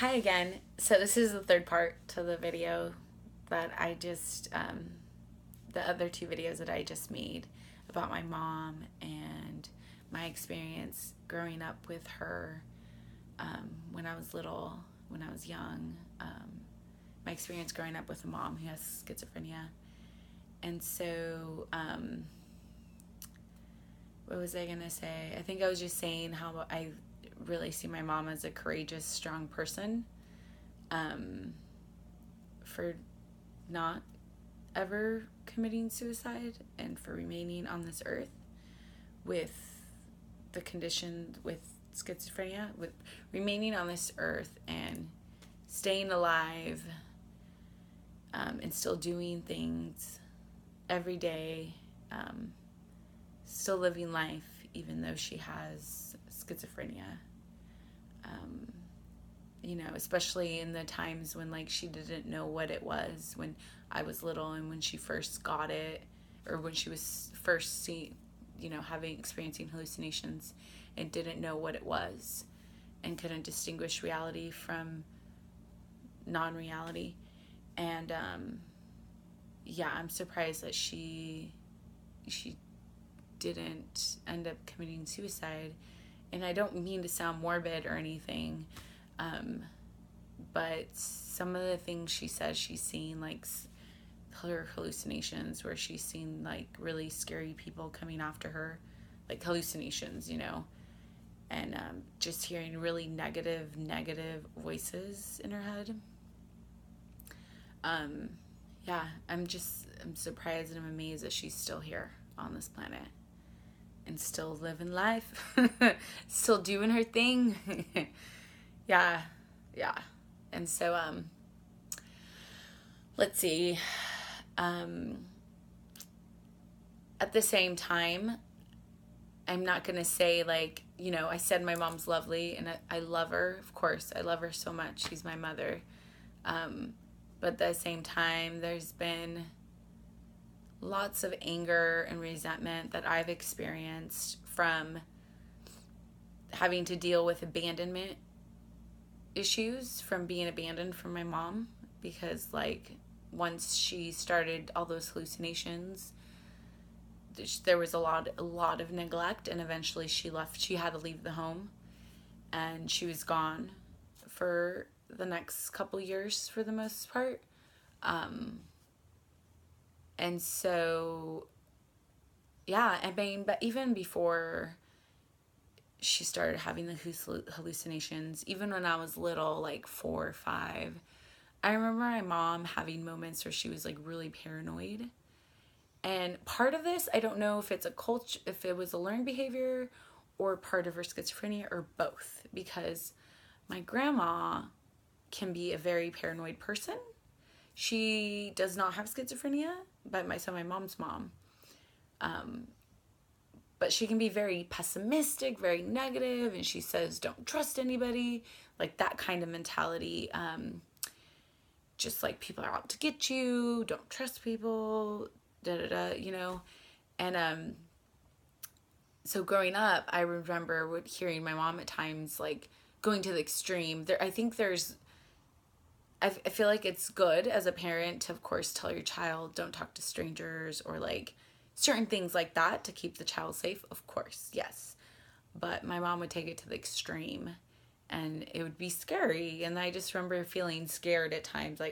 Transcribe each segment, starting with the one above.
Hi again. So this is the third part to the video that I just, the other two videos that I just made about my mom and my experience growing up with her when I was little, when I was young, my experience growing up with a mom who has schizophrenia. And so, what was I going to say? I think I was just saying how I really see my mom as a courageous, strong person, for not ever committing suicide and for remaining on this earth with the condition with schizophrenia, with remaining on this earth and staying alive, and still doing things every day, still living life even though she has schizophrenia. Especially in the times when like she didn't know what it was when I was little and when she first got it, or when she was first experiencing hallucinations and didn't know what it was and couldn't distinguish reality from non-reality. And I'm surprised that she didn't end up committing suicide. And I don't mean to sound morbid or anything, but some of the things she says she's seen, like her hallucinations where she's seen like really scary people coming after her, like hallucinations, and just hearing really negative voices in her head. I'm surprised and I'm amazed that she's still here on this planet and still living life, still doing her thing. yeah. And so, let's see. At the same time, I'm not going to say I said my mom's lovely and I love her. Of course, I love her so much. She's my mother. But at the same time, there's been lots of anger and resentment that I've experienced from having to deal with abandonment issues, from being abandoned from my mom, because once she started all those hallucinations, there was a lot of neglect, and eventually she left. She had to leave the home, and she was gone for the next couple years for the most part. And so, but even before she started having the hallucinations, even when I was little, like 4 or 5, I remember my mom having moments where she was like really paranoid. And part of this, I don't know if it's if it was a learned behavior or part of her schizophrenia or both, because my grandma can be a very paranoid person. She does not have schizophrenia, but my mom's mom. But she can be very pessimistic, very negative, and she says, don't trust anybody, like that kind of mentality. Just like people are out to get you, don't trust people, And so growing up, I remember hearing my mom at times like going to the extreme. I feel like it's good as a parent to, of course, tell your child don't talk to strangers or like certain things like that to keep the child safe. Of course, yes. But my mom would take it to the extreme and it would be scary. And I just remember feeling scared at times.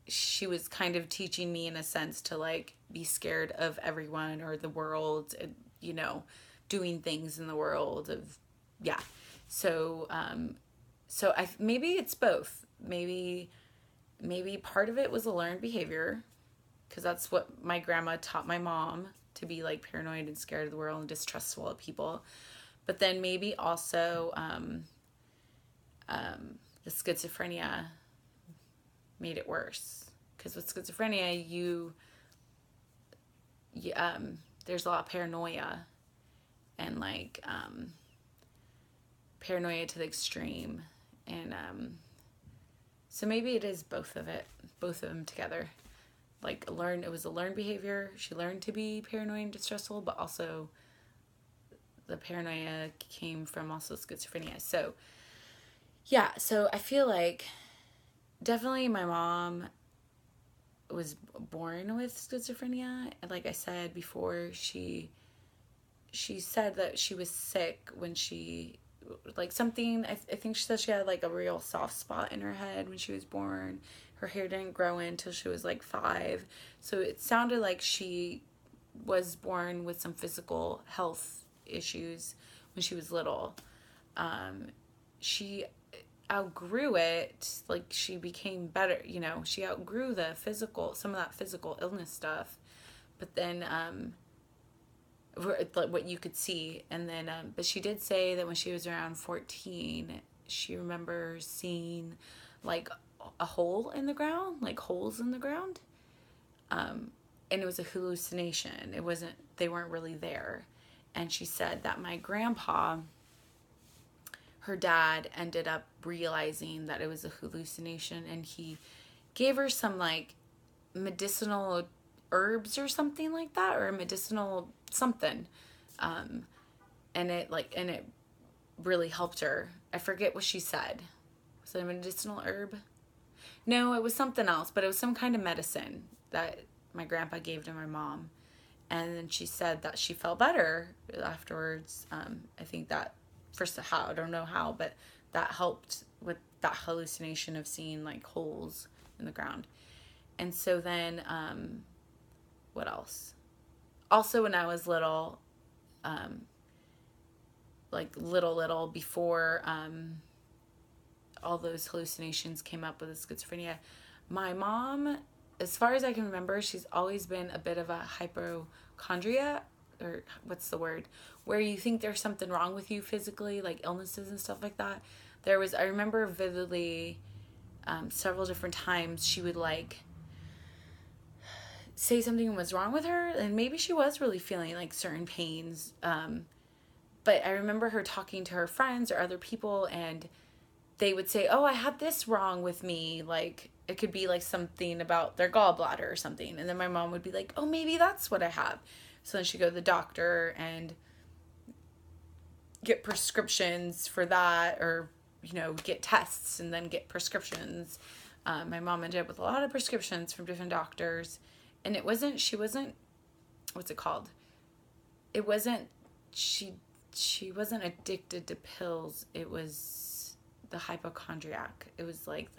She was kind of teaching me in a sense to like be scared of everyone or the world, doing things in the world So, maybe it's both. Maybe part of it was a learned behavior, because that's what my grandma taught my mom, to be like paranoid and scared of the world and distrustful of people. But then maybe also the schizophrenia made it worse, because with schizophrenia there's a lot of paranoia and paranoia to the extreme. And so maybe it is both of them together. It was a learned behavior. She learned to be paranoid and distrustful, but also the paranoia came from also schizophrenia. So yeah, so I feel like definitely my mom was born with schizophrenia. And like I said before, she said that she was sick when she, like something, I think she said she had like a real soft spot in her head when she was born. Her hair didn't grow in until she was like 5. So it sounded like she was born with some physical health issues when she was little. She outgrew it, like she became better, you know, she outgrew the physical, some of that physical illness stuff, but then what you could see. And then but she did say that when she was around 14, she remembers seeing like a hole in the ground, like holes in the ground, and it was a hallucination. It wasn't, they weren't really there. And she said that my grandpa, her dad, ended up realizing that it was a hallucination, and he gave her some like medicinal herbs or something like that, or a medicinal something, and it really helped her. I forget what she said. Was it a medicinal herb? No, it was something else, but it was some kind of medicine that my grandpa gave to my mom. And then she said that she felt better afterwards. I think that, first, how, I don't know how, but that helped with that hallucination of seeing like holes in the ground. And so then, what else? Also, when I was little, like little before all those hallucinations came up with the schizophrenia, my mom, as far as I can remember, she's always been a bit of a hypochondriac, or what's the word, where you think there's something wrong with you physically, like illnesses and stuff like that. I remember vividly, several different times she would like say something was wrong with her, and maybe she was really feeling like certain pains. But I remember her talking to her friends or other people, and they would say, oh, I had this wrong with me. Like, it could be like something about their gallbladder or something. And then my mom would be like, oh, maybe that's what I have. So then she'd go to the doctor and get prescriptions for that, or, you know, get tests and then get prescriptions. My mom ended up with a lot of prescriptions from different doctors. And she wasn't, what's it called? It wasn't, she wasn't addicted to pills. It was the hypochondriac. It was like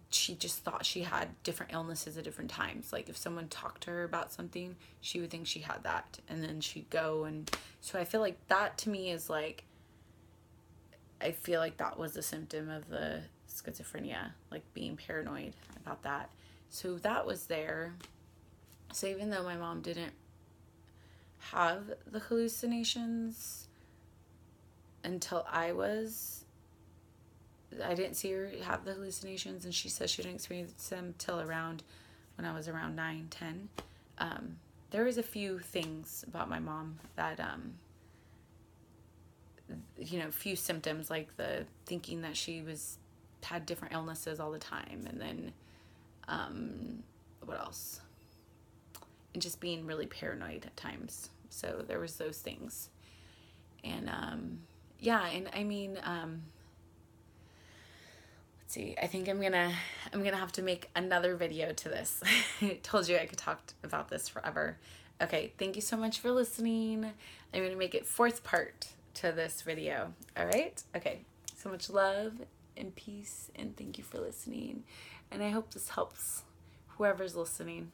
she just thought she had different illnesses at different times. Like if someone talked to her about something, she would think she had that. And then she'd go. And so I feel like that to me is like, I feel like that was a symptom of the schizophrenia, like being paranoid about that. So that was there. So even though my mom didn't have the hallucinations until I didn't see her have the hallucinations, and she says she didn't experience them till around when I was around 9, 10. There was a few things about my mom that, you know, few symptoms, like the thinking that she had different illnesses all the time, and then what else? And just being really paranoid at times. So there was those things. And yeah, and I mean, let's see, I think I'm gonna have to make another video to this. I told you I could talk about this forever. Okay, thank you so much for listening. I'm gonna make it 4th part to this video. All right? Okay, so much love and peace, and thank you for listening. And I hope this helps whoever's listening.